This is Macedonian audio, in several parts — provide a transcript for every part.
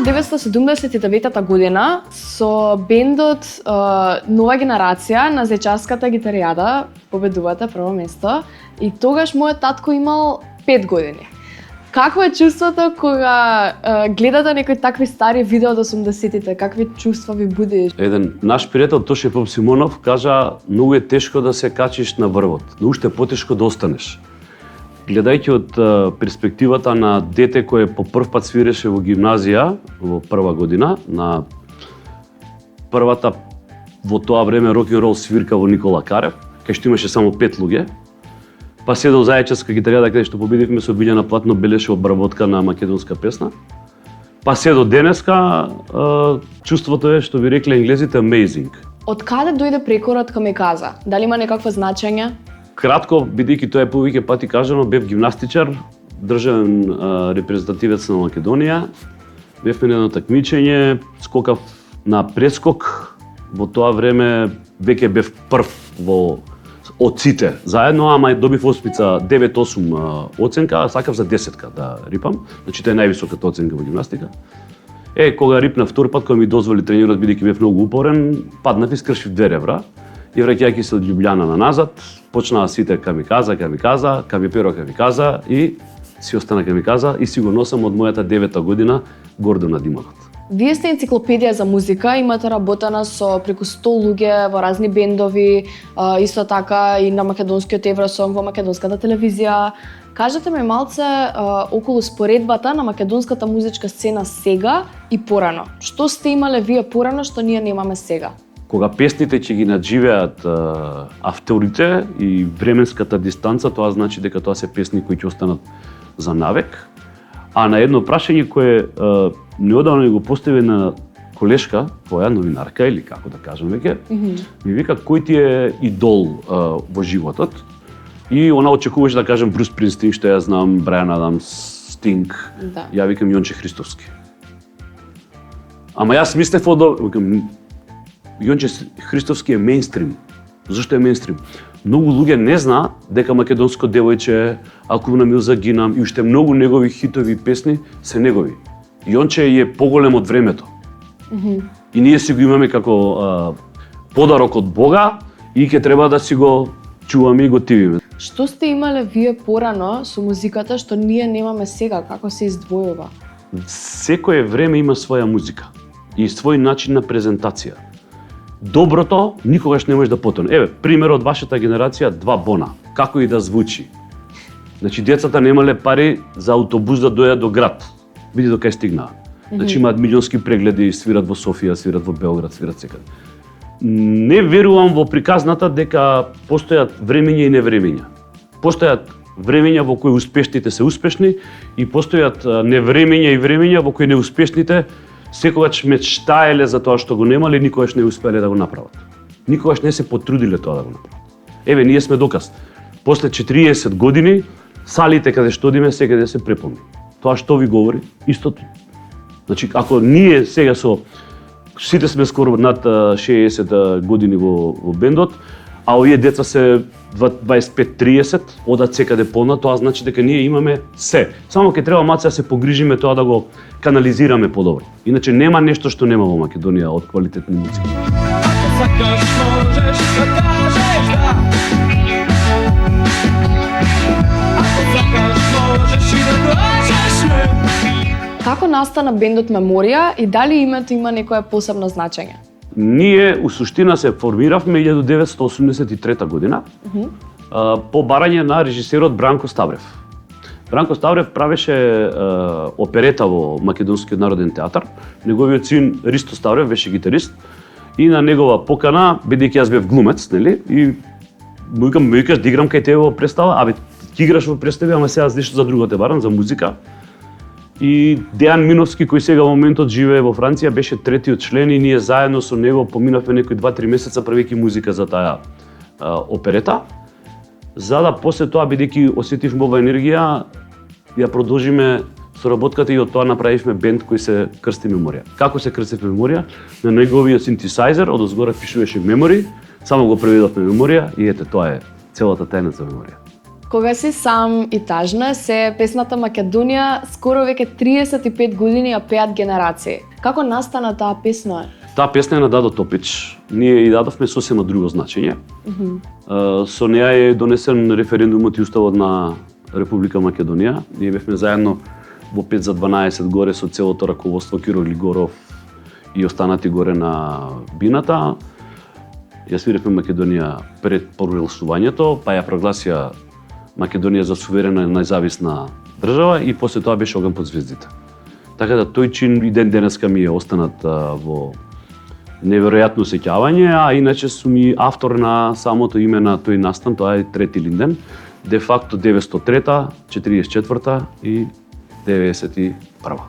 1979 година со бендот Нова генерација на Зечарската гитаријада победувате прво место и тогаш мојот татко имал 5 години. Какво е чувството кога гледате некои такви стари видео од 80-тите? Какви чувства ви буди? Еден наш пријател Тоше Поп Симонов кажа: многу е тешко да се качиш на врвот, но уште потешко да останеш. Гледајќи од перспективата на дете кое по прв пат свиреше во гимназија во прва година, на првата во тоа време рок-н-рол свирка во Никола Карев, кај што имаше само 5 луѓе, па се до Зајачарска гитаријада каде што победивме со Билјана Платно белеше обработка на македонска песна. Па се до денеска чувството е, што ви рекле енглезите, amazing. Од каде дојде прекорот камиказа? Дали има некакво значење? Кратко, бидејќи тоа е повеќе пати кажано, бев гимнастичар, државен репрезентативец на Македонија. Бевме на едно такмичење, скокав на прескок. Во тоа време веќе бев прв во од сите заедно, ама добив оспица 9-8 оценка, сакав за 10-ка да рипам. Значи тоа е највисоката оценка во гимнастика. Кога рипнав втор пат, кога ми дозволи тренерот, бидејќи бев многу упорен, паднав и скршив 2 ребра. И враќајќи се од Љубљана на назад, почнаа сите камиказа, камиперо камиказа и си остана камиказа и си го носам од мојата 9-та година гордо на димакот. Вие сте енциклопедија за музика, имате работена со преку 100 луѓе во разни бендови, исто така и на македонскиот Евросонг во македонската телевизија. Кажете ми малце околу споредбата на македонската музичка сцена сега и порано. Што сте имале вие порано што ние немаме сега? Кога песните ќе ги надживеат авторите и временската дистанца, тоа значи дека тоа се песни кои ќе останат за навек. А на едно прашање кое неодавно го постави на колешка, твоја новинарка или како да кажам веќе, ми вика кој ти е идол во животот. И она очекуваше да кажем Брус Спрингстин, што ја знам, Брайан Адамс, Стинг. Да. Ја викам Јонче Христовски. Ама јас мислев викам Јонче Христовски е мејнстрим. Зошто е мејнстрим? Многу луѓе не знаа дека македонско девојче, Ако на загинам и уште многу негови хитови песни се негови. Јонче е поголем од времето. И ние си го имаме како подарок од Бога и ќе треба да си го чуваме и го тивиме. Што сте имале вие порано со музиката што ние немаме сега, како се издвојува? Секое време има своја музика и свој начин на презентација. Доброто никогаш не може да потоне. Еве, пример од вашата генерација, 2 бона. Како и да звучи. Значи, децата немале пари за автобус да дојдат до град. Види до кај стигнаа. Значи, имаат милионски прегледи, свират во Софија, свират во Белград, свират секаде. Не верувам во приказната дека постојат времења и невремења. Постојат времења во кои успешните се успешни и постојат невремења и времења во кои неуспешните секогаш мечтаеле за тоа што го немале и никогаш не успеле да го направат. Никогаш не се потрудиле тоа да го направат. Еве, ние сме доказ. После 40 години, салите каде што одиме секаде се преполни. Тоа што ви говори? Истото. Значи, ако ние сега сите сме скоро над 60 години во бендот, а овие деца се 25-30, одат секаде полна, тоа значи дека ние имаме се. Само ќе треба малце да се погрижиме тоа да го канализираме подобро. Иначе нема нешто што нема во Македонија од квалитетни музика. Сакаш можеш да кажеш да. Ако сакаш можеш и да кажеш не. Како настана бендот Меморија и дали името има некое посебно значење? Ние, у суштина, се формиравме 1983 година по барање на режисерот Бранко Ставрев. Бранко Ставрев правеше оперета во Македонскиот народен театар. Неговиот син Ристо Ставрев беше гитарист и на негова покана, бидејќи јас бев глумец, нели, и му викаш да играм кај тебе во представа, абе ти играш во представи, ама сега нешто за друго те барам, за музика. И Дејан Миновски, кој сега во моментот живее во Франција, беше третиот член и ние заедно со него поминавме некои 2-3 месеца правејќи музика за таа оперета. За да после тоа, бидејќи осетивме ова енергија, ја продолжиме соработката и од тоа направивме бенд кој се крсти Меморија. Како се крсти Меморија? На неговиот синтесайзер, одозгора пишуваше Memory, само го преведовме Меморија и ете, тоа е целата тајна за Меморија. Кога си сам и тажна, се песната Македонија скоро веќе 35 години ја пеат генерации. Како настана таа песна? Таа песна е на Дадо Топич. Ние и дадовме сосема друго значење. Со неа е донесен референдумот и уставот на Република Македонија. Ние бевме заедно во 5 за 12 горе со целото раководство Киро Глигоров и останати горе на бината. Ја свиревме Македонија пред прогласувањето, па ја прогласија Македонија за суверена и независна држава и после тоа беше Оган под звездите. Така да тој чин и ден денеска ми е останат во неверојатно сеќавање, а иначе сум и автор на самото име на тој настан, тоа е Трети Линден, де факто 903-та, 44-та и 91-та.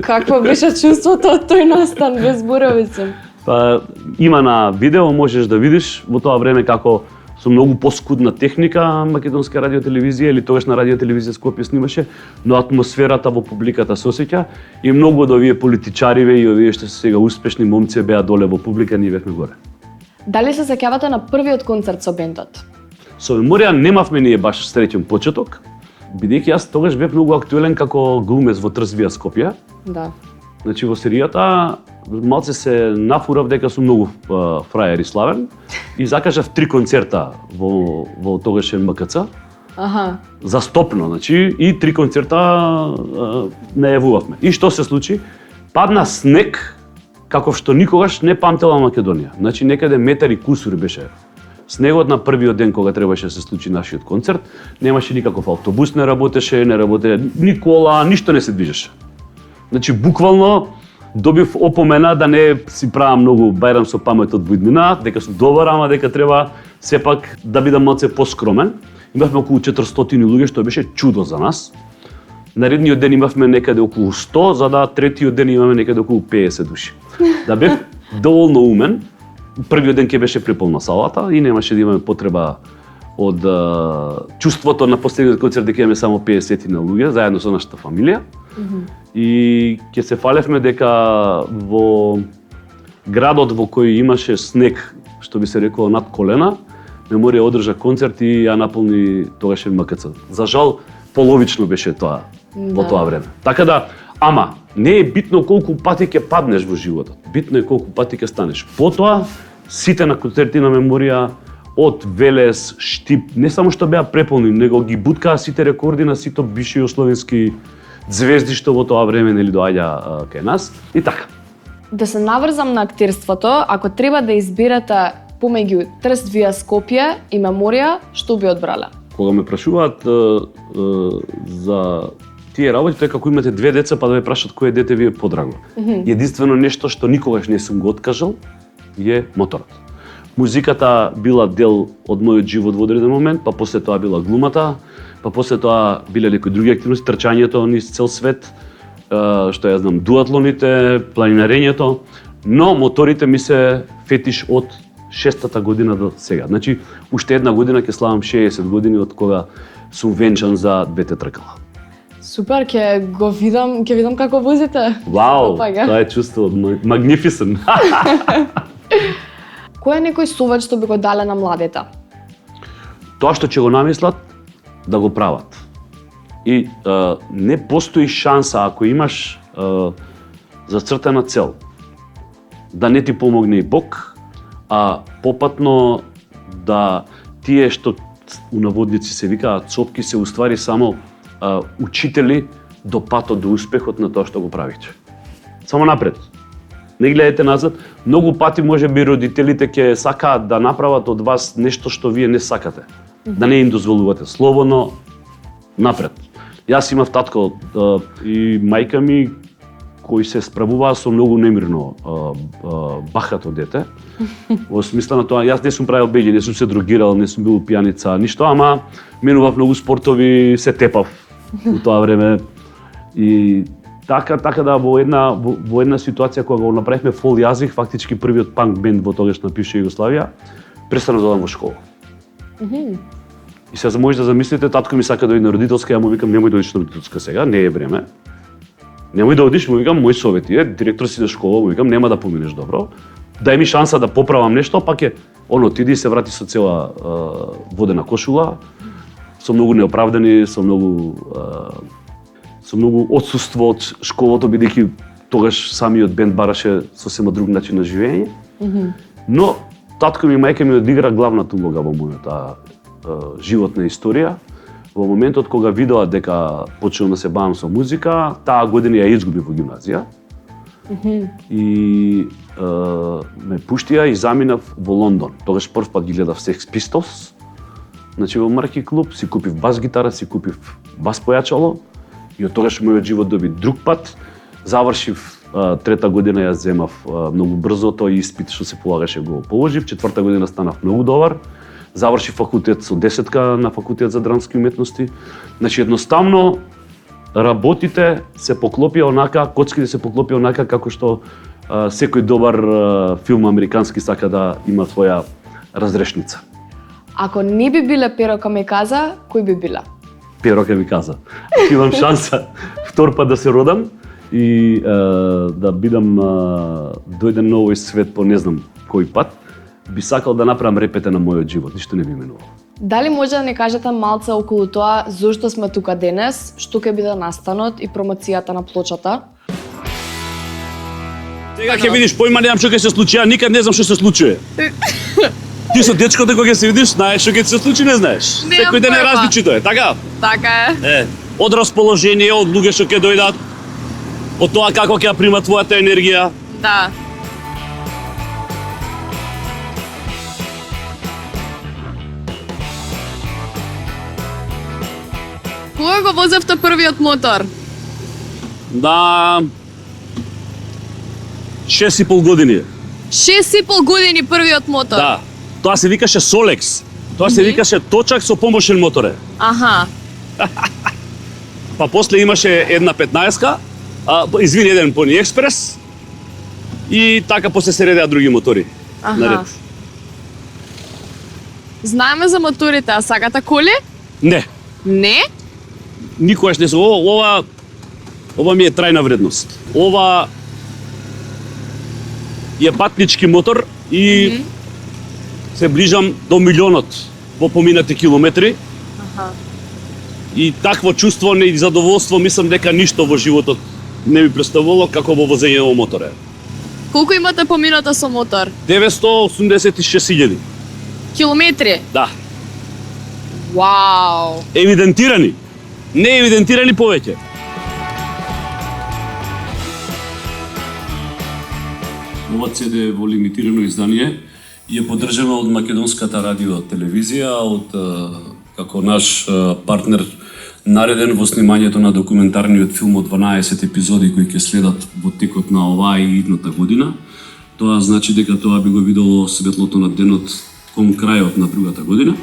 Какво беше чувството од тој настан без Буровица? Па има на видео, можеш да видиш во тоа време како со многу поскудна техника македонска радиотелевизија или тогаш на радиотелевизија Скопје снимаше, но атмосферата во публиката се осеќа и многу од овие политичариве и овие што се сега успешни момци беа доле во публика, ние бевме горе. Дали се сеќавате на првиот концерт со бендот? Со Меморија немавме ние баш среќен почеток, бидејќи јас тогаш бев многу актуелен како глумец во Трзвија Скопје. Да. Значи во серијата малце се нафурав дека сум многу фрајер и славен и закажав 3 концерта во тогашен МКЦ. Аха. Застопно, значи и 3 концерта најавувавме. И што се случи? Падна снег каков што никогаш не памтела Македонија. Значи некаде метар и кусур беше снегот на првиот ден кога требаше да се случи нашиот концерт. Немаше никаков автобус, не работеше ни кола, ништо не се движеше. Значи буквално добив опомена да не си правам многу бајрам со памет од бујднина, дека сум добар, ама дека треба сепак да бидам малце поскромен. Имавме околу 400 луѓе, што беше чудо за нас. Наредниот ден имавме некаде околу 100, за да третиот ден имаме некаде околу 50 души. Да бев доволно умен, првиот ден ќе беше преполна салата и немаше да имаме потреба од чувството на последниот концерт дека имаме само 50 на луѓе, заедно со нашата фамилија. И ќе се фалевме дека во градот во кој имаше снег, што би се рекло над колена, Меморија одржа концерт и ја наполни тогашен МКЦ. За жал, половично беше тоа во тоа време. Така да, ама не е битно колку пати ќе паднеш во животот, битно е колку пати ќе станеш. Потоа, сите на концерти на Меморија, од Велес, Штип, не само што беа преполни, него ги буткаа сите рекорди на сите бивши југословенски звезди што во тоа време нели доаѓа кај нас и така. Да се наврзам на актерството, ако треба да изберете помеѓу Трствија Скопје и Меморија, што би одбрале? Кога ме прашуваат за тие работи, тоа како имате 2 деца па да ме прашат кое дете ви е подраго. Единствено нешто што никогаш не сум го откажал е моторот. Музиката била дел од мојот живот во одреден момент, па после тоа била глумата, па после тоа биле некои други активности, трчањето низ цел свет, што ја знам, дуатлоните, планинарењето, но моторите ми се фетиш од 6-та година до сега. Значи, уште една година ќе славам 60 години од кога сум венчан за 2 тркала. Супер, ќе видам како возите. Вау, тоа е чувство магнифисен. Кој е некој совет што би го дале на младите? Тоа што ќе го намислат, да го прават. И не постои шанса ако имаш зацртана цел, да не ти помогне и Бог, а попатно да тие што у наводници се викаат цопки се уствари само учители до патот до успехот на тоа што го правите. Само напред. Не гледате назад. Многу пати може би родителите ќе сакаат да направат од вас нешто што вие не сакате. Да не им дозволувате. Слободно напред. Јас имав татко и мајка ми кои се справуваа со многу немирно бахато дете. Во смисла на тоа, јас не сум правил беѓи, не сум се дрогирал, не сум бил пијаница, ништо, ама менував многу спортови, се тепав у тоа време. И така да во една ситуација кога го направивме фол јазик, фактички првиот панк бенд во тогашна бивша Југославија, престанав да одам во школа. И сега може да замислите, татко ми сака да оди на родителска, ја му викам немој да одиш на родителска сега, не е време. Немој да одиш, му викам, мој совет е, директор си на школа, му викам, нема да поминеш добро. Дај ми шанса да поправам нешто, па ќе Он отиде и се врати со цела водена кошула, со многу неоправдани, со многу отсуство од школото, бидејќи тогаш самиот бенд бараше сосема друг начин на живење. Но татко ми и мајка ми одигра главната улога во мојата животна историја. Во моментот кога видела дека почнувам да се бавам со музика, таа година ја изгуби во гимназија. И ме пуштија и заминав во Лондон. Тогаш прв пат ги гледав Sex Pistols. Значи во Марки клуб си купив бас гитара, си купив бас појачало и од тогаш мојот живот доби друг пат. Завршив трета година ја земав многу брзо, тој испит што се полагаше го положив, четврта година станав многу добар. Завршив факултет со 10 на факултет за драмски уметности. Значи едноставно работите се поклопија онака, коцките се поклопија онака како што секој добар филм американски сака да има своја разрешница. Ако не би биле Pero Kamikaze, кој би била? Pero Kamikaze. Ако имам шанса втор пат да се родам и да бидам дојден на овој свет по не знам кој пат, би сакал да направам репете на мојот живот, ништо не би менувало. Дали може да ни кажете малце околу тоа зошто сме тука денес, што ќе биде настанот и промоцијата на плочата? Сега ќе видиш, појма немам што ќе се случи, ја никад не знам што се случува. Ти со дечкото кога ќе се видиш, знаеш што ќе се случи, не знаеш. Секој ден е различито е, така? Така е. Од расположение, од луѓе што ќе дојдат, од тоа како ќе ја примат твојата енергија. Да. Кога го возевте првиот мотор? На 6,5 години. 6,5 години првиот мотор? Да. Тоа се викаше Solex. Тоа се викаше точак со помошен моторе. Аха. Па после имаше една 15-ка, извини, еден Pony Express и така после се редеа други мотори. Аха. Наред. Знаеме за моторите, а сакате коли? Не, Не? никогаш не се. Ова ми е трајна вредност. Ова е патнички мотор и се ближам до милионот во поминати километри. Аха. И такво чувство и задоволство мислам дека ништо во животот не ми представувало како во возење во моторе. Колку имате помината со мотор? 986.000. Километри? Да. Вау! Евидентирани. Не евидентирани повеќе. Ова CD во лимитирано издание е поддржано од Македонската радио телевизија, од како наш партнер нареден во снимањето на документарниот филм од 12 епизоди кои ќе следат во текот на оваа и идната година. Тоа значи дека тоа би го видело светлото на денот кон крајот на другата година.